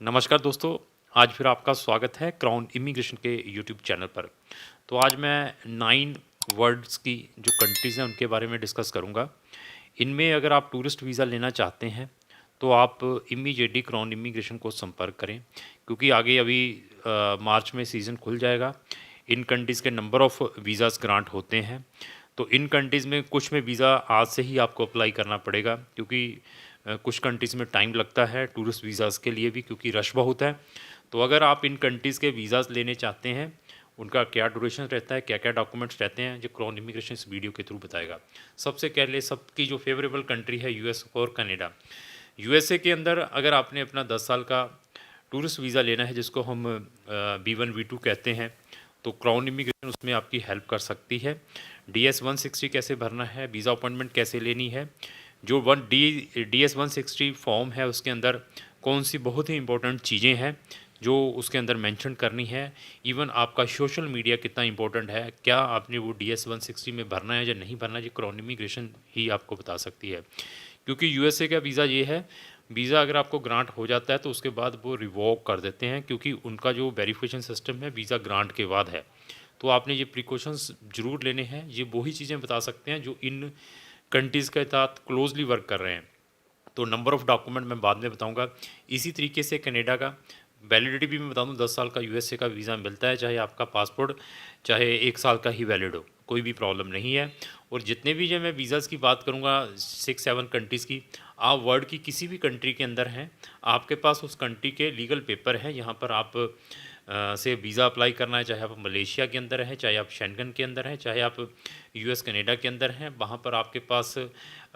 नमस्कार दोस्तों, आज फिर आपका स्वागत है क्राउन इमिग्रेशन के यूट्यूब चैनल पर। तो आज मैं 9 वर्ल्ड्स की जो कंट्रीज़ हैं उनके बारे में डिस्कस करूंगा। इनमें अगर आप टूरिस्ट वीज़ा लेना चाहते हैं तो आप इमीडिएटली क्राउन इमिग्रेशन को संपर्क करें, क्योंकि आगे अभी मार्च में सीज़न खुल जाएगा। इन कंट्रीज़ के नंबर ऑफ़ वीज़ाज़ ग्रांट होते हैं। तो इन कंट्रीज़ में कुछ में वीज़ा आज से ही आपको अप्लाई करना पड़ेगा, क्योंकि कुछ कंट्रीज़ में टाइम लगता है टूरिस्ट वीज़ाज़ के लिए भी, क्योंकि रश बहुत है। तो अगर आप इन कंट्रीज़ के वीज़ाज़ लेने चाहते हैं, उनका क्या ड्यूरेशन रहता है, क्या-क्या डॉक्यूमेंट्स रहते हैं, जो क्राउन इमिग्रेशन इस वीडियो के थ्रू बताएगा। सबसे पहले सबकी जो फेवरेबल कंट्री है यूएस और कनाडा। यूएसए के अंदर अगर आपने अपना 10 साल का टूरिस्ट वीज़ा लेना है, जिसको हम B1 B2 कहते हैं, तो क्राउन इमिग्रेशन उसमें आपकी हेल्प कर सकती है। DS 160 कैसे भरना है, वीज़ा अपॉइंटमेंट कैसे लेनी है, जो DS 160 फॉर्म है उसके अंदर कौन सी बहुत ही इंपॉर्टेंट चीज़ें हैं जो उसके अंदर मेंशन करनी है। इवन आपका सोशल मीडिया कितना इंपॉर्टेंट है, क्या आपने वो DS 160 में भरना है या नहीं भरना है, ये क्राउन इमिग्रेशन ही आपको बता सकती है। क्योंकि यूएसए का वीज़ा ये है, वीज़ा अगर आपको ग्रांट हो जाता है तो उसके बाद वो रिवोक कर देते हैं, क्योंकि उनका जो वेरिफिकेशन सिस्टम है वीज़ा ग्रांट के बाद है। तो आपने ये प्रिकॉशंस ज़रूर लेने हैं। ये वही चीज़ें बता सकते हैं जो इन कंट्रीज़ के साथ क्लोजली वर्क कर रहे हैं। तो नंबर ऑफ़ डॉक्यूमेंट मैं बाद में बताऊंगा। इसी तरीके से कनाडा का वैलिडिटी भी मैं बता दूं, 10 साल का यूएसए का वीज़ा मिलता है, चाहे आपका पासपोर्ट चाहे 1 साल का ही वैलिड हो, कोई भी प्रॉब्लम नहीं है। और जितने भी जो मैं वीज़ाज़ की बात करूंगा 6-7 कंट्रीज़ की, आप वर्ल्ड की किसी भी कंट्री के अंदर हैं, आपके पास उस कंट्री के लीगल पेपर है, यहाँ पर आप से वीज़ा अप्लाई करना है, चाहे आप मलेशिया के अंदर हैं, चाहे आप शेंगन के अंदर हैं, चाहे आप यूएस कनाडा के अंदर हैं, वहाँ पर आपके पास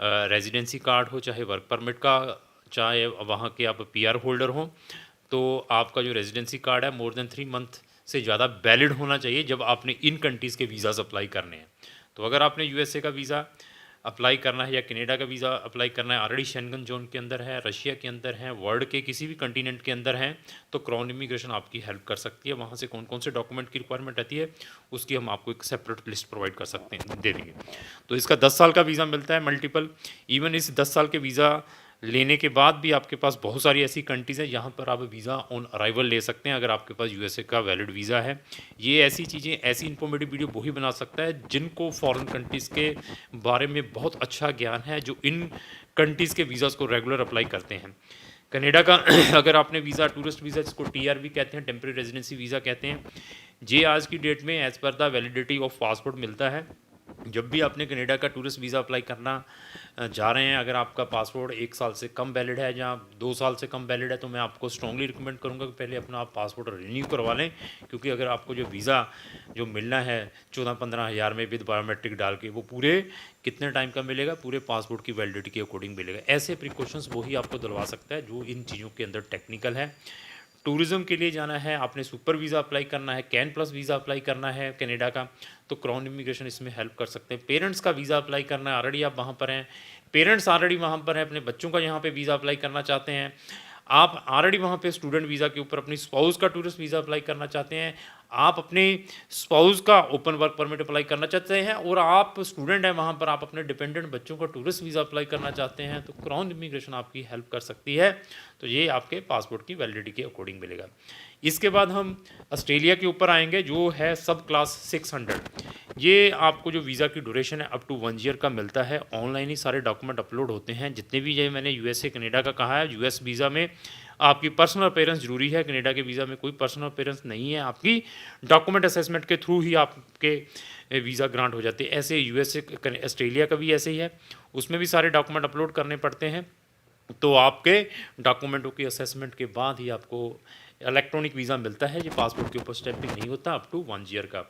रेजिडेंसी कार्ड हो, चाहे वर्क परमिट का, चाहे वहाँ के आप पीआर होल्डर हों, तो आपका जो रेजिडेंसी कार्ड है मोर देन 3 मंथ से ज़्यादा वैलिड होना चाहिए जब आपने इन कंट्रीज़ के वीज़ाज़ अप्लाई करने हैं। तो अगर आपने यूएसए का वीज़ा अप्लाई करना है या कनाडा का वीज़ा अप्लाई करना है, ऑलरेडी शेंगन जोन के अंदर है, रशिया के अंदर है, वर्ल्ड के किसी भी कंटिनेंट के अंदर हैं, तो क्राउन इमिग्रेशन आपकी हेल्प कर सकती है। वहाँ से कौन कौन से डॉक्यूमेंट की रिक्वायरमेंट रहती है, उसकी हम आपको एक सेपरेट लिस्ट प्रोवाइड कर सकते हैं, दे देंगे। तो इसका 10 साल का वीज़ा मिलता है मल्टीपल। इवन इस 10 साल के वीज़ा लेने के बाद भी आपके पास बहुत सारी ऐसी कंट्रीज़ हैं जहाँ पर आप वीज़ा ऑन अराइवल ले सकते हैं, अगर आपके पास यूएसए का वैलिड वीज़ा है। ये ऐसी चीज़ें, ऐसी इन्फॉर्मेटिव वीडियो वही बना सकता है जिनको फॉरेन कंट्रीज़ के बारे में बहुत अच्छा ज्ञान है, जो इन कंट्रीज़ के वीज़ाज़ को रेगुलर अप्लाई करते हैं। कनाडा का अगर आपने वीज़ा, टूरिस्ट वीज़ा जिसको टीआर भी कहते हैं, टेम्परेरी रेजिडेंसी वीज़ा कहते हैं, ये आज की डेट में as per the validity of passport मिलता है। जब भी आपने कनाडा का टूरिस्ट वीज़ा अप्लाई करना जा रहे हैं, अगर आपका पासपोर्ट 1 साल से कम वैलिड है या 2 साल से कम वैलिड है, तो मैं आपको स्ट्रांगली रिकमेंड करूंगा कि पहले अपना आप पासपोर्ट रिन्यू करवा लें। क्योंकि अगर आपको जो वीज़ा जो मिलना है 14-15 हज़ार में विद बायोमेट्रिक डाल के, वो पूरे कितने टाइम का मिलेगा, पूरे पासपोर्ट की वैलिडिटी के अकॉर्डिंग मिलेगा। ऐसे प्रिकॉशंस वही आपको दिलवा सकता है जो इन चीज़ों के अंदर टेक्निकल है। टूरिज़्म के लिए जाना है, आपने सुपर वीज़ा अप्लाई करना है, कैन प्लस वीज़ा अप्लाई करना है कनाडा का, तो क्राउन इमिग्रेशन इसमें हेल्प कर सकते हैं। पेरेंट्स का वीज़ा अप्लाई करना है, ऑलरेडी आप वहाँ पर हैं, पेरेंट्स ऑलरेडी वहाँ पर हैं, अपने बच्चों का यहाँ पे वीज़ा अप्लाई करना चाहते हैं, आप ऑलरेडी वहाँ पे स्टूडेंट वीज़ा के ऊपर अपनी स्पाउस का टूरिस्ट वीज़ा अप्लाई करना चाहते हैं, आप अपने स्पाउस का ओपन वर्क परमिट अप्लाई करना चाहते हैं, और आप स्टूडेंट हैं वहाँ पर, आप अपने डिपेंडेंट बच्चों का टूरिस्ट वीज़ा अप्लाई करना चाहते हैं, तो क्राउन इमिग्रेशन आपकी हेल्प कर सकती है। तो ये आपके पासपोर्ट की वैलिडिटी के अकॉर्डिंग मिलेगा। इसके बाद हम ऑस्ट्रेलिया के ऊपर आएंगे, जो है सब क्लास 600। ये आपको जो वीज़ा की ड्यूरेशन है अप टू 1 ईयर का मिलता है। ऑनलाइन ही सारे डॉक्यूमेंट अपलोड होते हैं, जितने भी ये मैंने यूएसए कनाडा का कहा है। यूएस वीज़ा में आपकी पर्सनल अपीयरेंस जरूरी है, कनाडा के वीज़ा में कोई पर्सनल अपीयरेंस नहीं है, आपकी डॉक्यूमेंट असेसमेंट के थ्रू ही आपके वीज़ा ग्रांट हो जाते हैं। ऐसे यूएसए ऑस्ट्रेलिया का भी ऐसे ही है, उसमें भी सारे डॉक्यूमेंट अपलोड करने पड़ते हैं। तो आपके डॉक्यूमेंटों की असेसमेंट के बाद ही आपको इलेक्ट्रॉनिक वीज़ा मिलता है। ये पासपोर्ट के ऊपर स्टैंपिंग नहीं होता अप टू 1 ईयर का।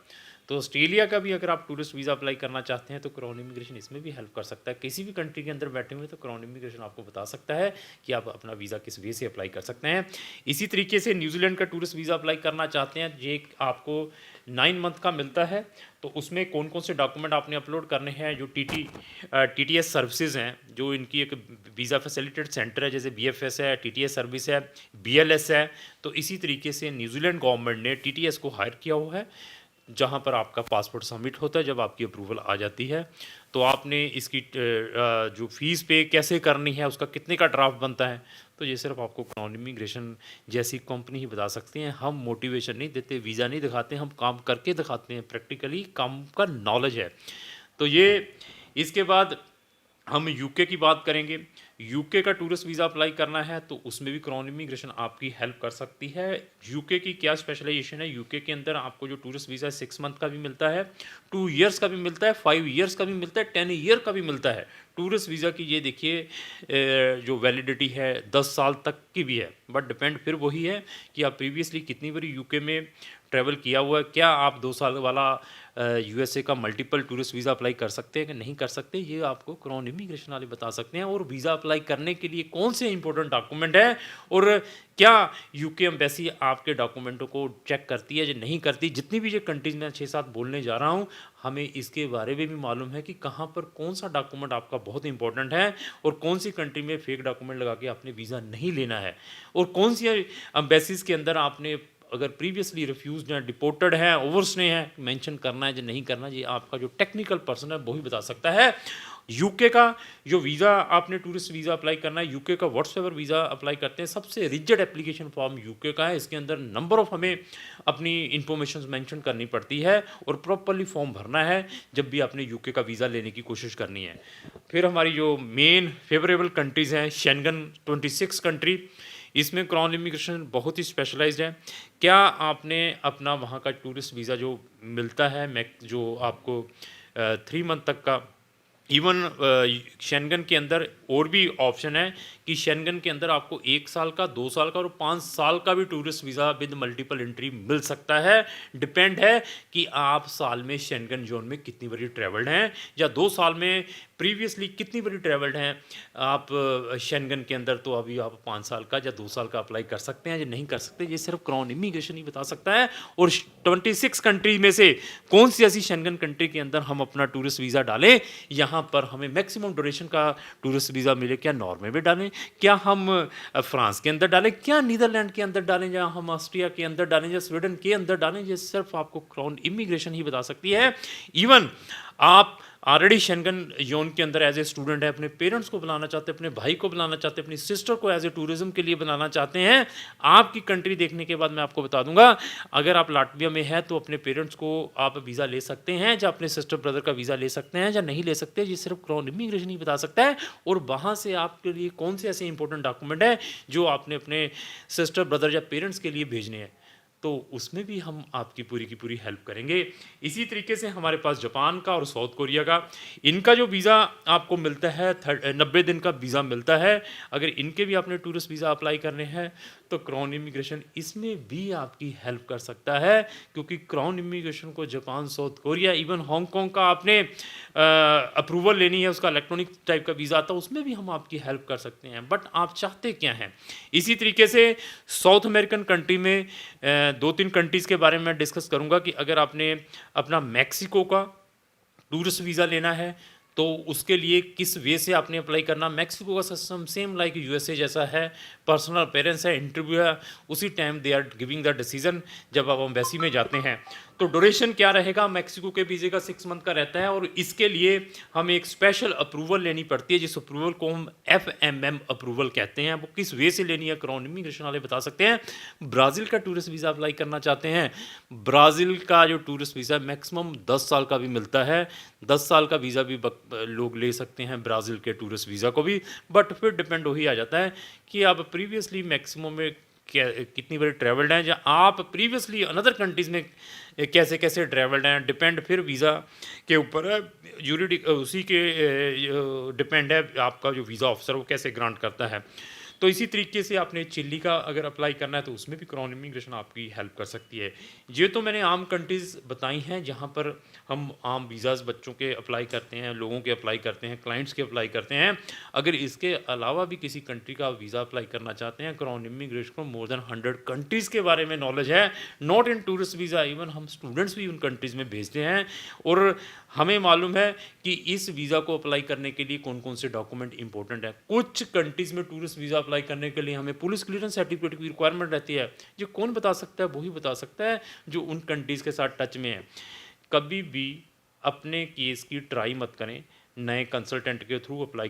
तो ऑस्ट्रेलिया का भी अगर आप टूरिस्ट वीज़ा अप्लाई करना चाहते हैं तो क्राउन इमिग्रेशन इसमें भी हेल्प कर सकता है। किसी भी कंट्री के अंदर बैठे हुए तो क्राउन इमिग्रेशन आपको बता सकता है कि आप अपना वीज़ा किस वे से अप्लाई कर सकते हैं। इसी तरीके से न्यूजीलैंड का टूरिस्ट वीज़ा अप्लाई करना चाहते हैं, ये आपको 9 मंथ का मिलता है। तो उसमें कौन कौन से डॉक्यूमेंट आपने अपलोड करने हैं, जो टीटीएस सर्विसेज हैं, जो इनकी एक वीज़ा फैसिलिटेड सेंटर है, जैसे बीएफएस है, टीटीएस सर्विस है, बीएलएस है। तो इसी तरीके से न्यूजीलैंड गवर्नमेंट ने टीटीएस को हायर किया हुआ है, जहाँ पर आपका पासपोर्ट सबमिट होता है, जब आपकी अप्रूवल आ जाती है तो आपने इसकी जो फ़ीस पे कैसे करनी है, उसका कितने का ड्राफ्ट बनता है, तो ये सिर्फ़ आपको क्राउन इमिग्रेशन जैसी कंपनी ही बता सकती हैं। हम मोटिवेशन नहीं देते, वीज़ा नहीं दिखाते, हम काम करके दिखाते हैं, प्रैक्टिकली काम का नॉलेज है। तो ये इसके बाद हम यूके की बात करेंगे। यूके का टूरिस्ट वीज़ा अप्लाई करना है तो उसमें भी क्राउन इमिग्रेशन आपकी हेल्प कर सकती है। यूके की क्या स्पेशलाइजेशन है, यूके के अंदर आपको जो टूरिस्ट वीज़ा 6 मंथ का भी मिलता है, 2 ईयर्स का भी मिलता है, 5 ईयर्स का भी मिलता है, 10 ईयर का भी मिलता है। टूरिस्ट वीज़ा की ये देखिए जो वैलिडिटी है 10 साल तक की भी है, बट डिपेंड फिर वही है कि आप प्रीवियसली कितनी बार यूके में ट्रैवल किया हुआ है। क्या आप 2 साल वाला यूएसए का मल्टीपल टूरिस्ट वीज़ा अप्लाई कर सकते हैं कि नहीं कर सकते, ये आपको क्राउन इमिग्रेशन वाले बता सकते हैं। और वीज़ा अप्लाई करने के लिए कौन से इंपॉर्टेंट डॉक्यूमेंट है और क्या यूके एम्बेसी आपके डॉक्यूमेंटों को चेक करती है या नहीं करती। जितनी भी ये कंट्रीज मैं 6-7 बोलने जा रहा हूँ, हमें इसके बारे में भी मालूम है कि कहाँ पर कौन सा डॉक्यूमेंट आपका बहुत इंपॉर्टेंट है और कौन सी कंट्री में फेक डॉक्यूमेंट लगा के आपने वीज़ा नहीं लेना है, और कौन सी एम्बेसीज के अंदर आपने अगर प्रीवियसली रिफ्यूज्ड हैं, डिपोर्टेड हैं, ओवरस्टे हैं, मेंशन करना है या नहीं करना, ये आपका जो टेक्निकल पर्सन है वो ही बता सकता है। यूके का जो वीज़ा आपने टूरिस्ट वीज़ा अप्लाई करना है, यूके का व्हाट्सएवर वीज़ा अप्लाई करते हैं, सबसे रिजिड एप्लीकेशन फॉर्म यूके का है। इसके अंदर नंबर ऑफ़ हमें अपनी इन्फॉर्मेशन मेंशन करनी पड़ती है और प्रॉपर्ली फॉर्म भरना है जब भी आपने यूके का वीज़ा लेने की कोशिश करनी है। फिर हमारी जो मेन फेवरेबल कंट्रीज़ हैं, शेंगन 26 कंट्री, इसमें क्राउन इमिग्रेशन बहुत ही स्पेशलाइज्ड है। क्या आपने अपना वहाँ का टूरिस्ट वीज़ा जो मिलता है, जो आपको 3 मंथ तक का, इवन शेंगन के अंदर और भी ऑप्शन है कि शेंगन के अंदर आपको 1 साल का, 2 साल का और 5 साल का भी tourist visa with multiple entry मिल सकता है। डिपेंड है कि आप साल में शेंगन जोन में कितनी बारी ट्रैवल्ड हैं या 2 साल में प्रीवियसली कितनी बारी ट्रैवल्ड हैं आप शेंगन के अंदर। तो अभी आप 5 साल का या 2 साल का अप्लाई कर सकते हैं या नहीं कर सकते, ये सिर्फ क्राउन इमिग्रेशन ही बता सकता है। और 26 कंट्री में से कौन सी ऐसी शेंगन कंट्री के अंदर हम अपना टूरिस्ट वीज़ा डालें, यहाँ पर हमें मैक्सिमम ड्यूरेशन का टूरिस्ट वीज़ा मिले, क्या नॉर्वे में डालें, क्या हम फ्रांस के अंदर डालें, क्या नीदरलैंड के अंदर डालें, या हम ऑस्ट्रिया के अंदर डालें या स्वीडन के अंदर डालें, ये सिर्फ आपको क्राउन इमिग्रेशन ही बता सकती है। इवन आप ऑलरेडी शेंगन जोन के अंदर एज ए स्टूडेंट है, अपने पेरेंट्स को बुलाना चाहते हैं, अपने भाई को बुलाना चाहते हैं, अपनी सिस्टर को एज ए टूरिज्म के लिए बुलाना चाहते हैं, आपकी कंट्री देखने के बाद मैं आपको बता दूंगा, अगर आप लाटविया में है तो अपने पेरेंट्स को आप वीज़ा ले सकते हैं या अपने सिस्टर ब्रदर का वीज़ा ले सकते हैं या नहीं ले सकते, ये सिर्फ क्राउन इमिग्रेशन ही बता सकता है। और वहाँ से आपके लिए कौन से ऐसे इंपॉर्टेंट डॉक्यूमेंट है जो आपने अपने सिस्टर ब्रदर या पेरेंट्स के लिए भेजने हैं, तो उसमें भी हम आपकी पूरी की पूरी हेल्प करेंगे। इसी तरीके से हमारे पास जापान का और साउथ कोरिया का, इनका जो वीज़ा आपको मिलता है 90 दिन का वीज़ा मिलता है। अगर इनके भी आपने टूरिस्ट वीज़ा अप्लाई करने हैं तो क्राउन इमिग्रेशन इसमें भी आपकी हेल्प कर सकता है, क्योंकि क्राउन इमिग्रेशन को Japan, south Korea, even Hong Kong का आपने अप्रूवल लेनी है, उसका इलेक्ट्रॉनिक टाइप का वीज़ा आता है, उसमें भी हम आपकी हेल्प कर सकते हैं। बट आप चाहते क्या हैं। इसी तरीके से साउथ अमेरिकन कंट्री में 2-3 कंट्रीज़ के बारे में मैं डिस्कस करूंगा कि अगर आपने अपना मैक्सिको का टूरिस्ट वीज़ा लेना है तो उसके लिए किस वे से आपने अप्लाई करना। मैक्सिको का सिस्टम सेम लाइक यूएसए जैसा है, पर्सनल अपेयरेंस है, इंटरव्यू है, उसी time they are giving the decision जब आप एम्बेसी में जाते हैं। तो ड्यूरेशन क्या रहेगा, मैक्सिको के वीज़े का 6 मंथ का रहता है और इसके लिए हमें एक स्पेशल अप्रूवल लेनी पड़ती है, जिस अप्रूवल को हम FMM अप्रूवल कहते हैं। वो किस वे से लेनी है क्राउन इमिग्रेशन वाले बता सकते हैं। ब्राज़ील का टूरिस्ट वीज़ा अप्लाई करना चाहते हैं, ब्राज़ील का जो टूरिस्ट वीज़ा मैक्सिमम 10 साल का भी मिलता है, 10 साल का वीज़ा भी लोग ले सकते हैं ब्राज़ील के टूरिस्ट वीज़ा को भी। बट फिर डिपेंड वही आ जाता है कि आप प्रीवियसली मैक्सिमम में कितनी बार ट्रैवल्ड हैं, या आप प्रीवियसली अनदर कंट्रीज़ में कैसे कैसे ट्रैवल्ड हैं। डिपेंड फिर वीज़ा के ऊपर है, यूरिडिक उसी के डिपेंड है आपका जो वीज़ा ऑफिसर वो कैसे ग्रांट करता है। तो इसी तरीके से आपने चिली का अगर अप्लाई करना है तो उसमें भी क्राउन इमिग्रेशन आपकी हेल्प कर सकती है। ये तो मैंने आम कंट्रीज़ बताई हैं जहाँ पर हम आम वीज़ाज़ बच्चों के अप्लाई करते हैं, लोगों के अप्लाई करते हैं, क्लाइंट्स के अप्लाई करते हैं। अगर इसके अलावा भी किसी कंट्री का वीज़ा अप्लाई करना चाहते हैं, क्राउन इमिग्रेशन को मोर देन 100 कंट्रीज़ के बारे में नॉलेज है, not in tourist visa, even हम स्टूडेंट्स भी उन कंट्रीज़ में भेजते हैं। और हमें मालूम है कि इस वीज़ा को अप्लाई करने के लिए कौन कौन से डॉक्यूमेंट इंपॉर्टेंट है। कुछ कंट्रीज़ में टूरिस्ट वीज़ा अप्लाई करने के लिए हमें पुलिस क्लियरेंस सर्टिफिकेट की रिक्वायरमेंट रहती है। ये कौन बता सकता है, वही बता सकता है जो उन कंट्रीज़ के साथ टच में है। कभी भी अपने केस की ट्राई मत करें, नए कंसल्टेंट के थ्रू अप्लाई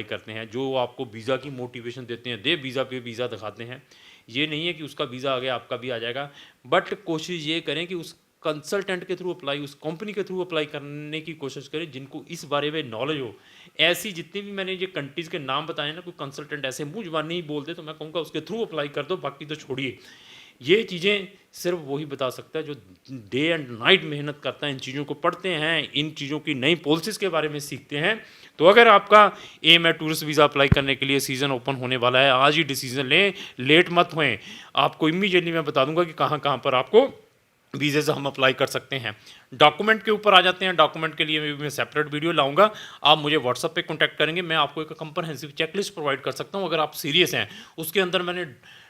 करते हैं, जो आपको वीज़ा की मोटिवेशन देते हैं, दे वीज़ा पे वीज़ा दिखाते हैं। ये नहीं है कि उसका वीज़ा आ गया, आपका भी आ जाएगा, बट कोशिश ये करें कि उस कंसल्टेंट के थ्रू अप्लाई, उस कंपनी के थ्रू अप्लाई करने की कोशिश करें जिनको इस बारे में नॉलेज हो। ऐसी जितनी भी मैंने ये कंट्रीज़ के नाम बताए ना, कोई कंसल्टेंट ऐसे मुँह ज़बानी नहीं बोलते, तो मैं कहूँगा उसके थ्रू अप्लाई कर दो, बाकी तो छोड़िए। ये चीज़ें सिर्फ वही बता सकता है जो डे एंड नाइट मेहनत करता है, इन चीज़ों को पढ़ते हैं, इन चीज़ों की नई पॉलिसीज़ के बारे में सीखते हैं। तो अगर आपका एम है टूरिस्ट वीज़ा अप्लाई करने के लिए, सीज़न ओपन होने वाला है, आज ही डिसीज़न लें, लेट मत होएँ। आपको इमीडिएटली मैं बता दूँगा कि कहाँ-कहाँ पर आपको वीज़े से हम अप्लाई कर सकते हैं। डॉक्यूमेंट के ऊपर आ जाते हैं। डॉक्यूमेंट के लिए मैं सेपरेट वीडियो लाऊँगा। आप मुझे व्हाट्सएप पे कॉन्टैक्ट करेंगे, मैं आपको एक कंप्रिहेंसिव चेकलिस्ट प्रोवाइड कर सकता हूँ अगर आप सीरियस हैं। उसके अंदर मैंने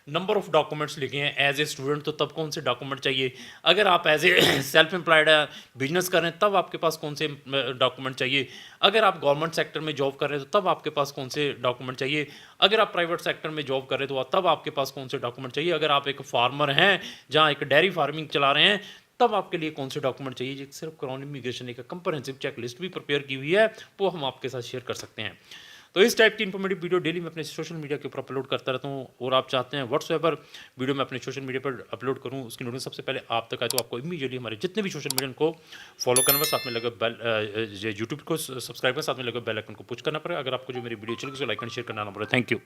नंबर ऑफ़ डॉक्यूमेंट्स लिखे हैं। एज़ ए स्टूडेंट तो तब कौन से डॉक्यूमेंट चाहिए, अगर आप एज़ ए सेल्फ एम्प्लॉयड है, बिज़नेस कर रहे हैं, तब आपके पास कौन से डॉक्यूमेंट चाहिए, अगर आप गवर्नमेंट सेक्टर में जॉब कर रहे हैं तो तब आपके पास कौन से डॉक्यूमेंट चाहिए, अगर आप प्राइवेट सेक्टर में जॉब कर रहे हैं तो तब आपके पास कौन से डॉक्यूमेंट चाहिए, अगर आप एक फार्मर हैं, जहाँ एक डेयरी फार्मिंग चला रहे हैं, तब आपके लिए कौन से डॉक्यूमेंट चाहिए। ये सिर्फ क्राउन इमिग्रेशन एक कंप्रिहेंसिव चेकलिस्ट भी प्रिपेयर की हुई है, वो हम आपके साथ शेयर कर सकते हैं। तो इस टाइप की इन्फॉर्मेटिव वीडियो डेली मैं अपने सोशल मीडिया के ऊपर अपलोड करता रहता हूँ, और आप चाहते हैं व्हाट्सएवर वीडियो मैं अपने सोशल मीडिया पर अपलोड करूँ, उसकी नोटिस सबसे पहले आप तक आए, तो आपको इमीडिएटली हमारे जितने भी सोशल मीडिया को फॉलो करना है, साथ में लगे बेल यूट्यूब को सब्सक्राइब कर, साथ में लगे बेल आइकन को पुश करना पड़ेगा। अगर आपको जो मेरी वीडियो चल गई तो लाइक एंड शेयर करना ना पड़े। Thank you.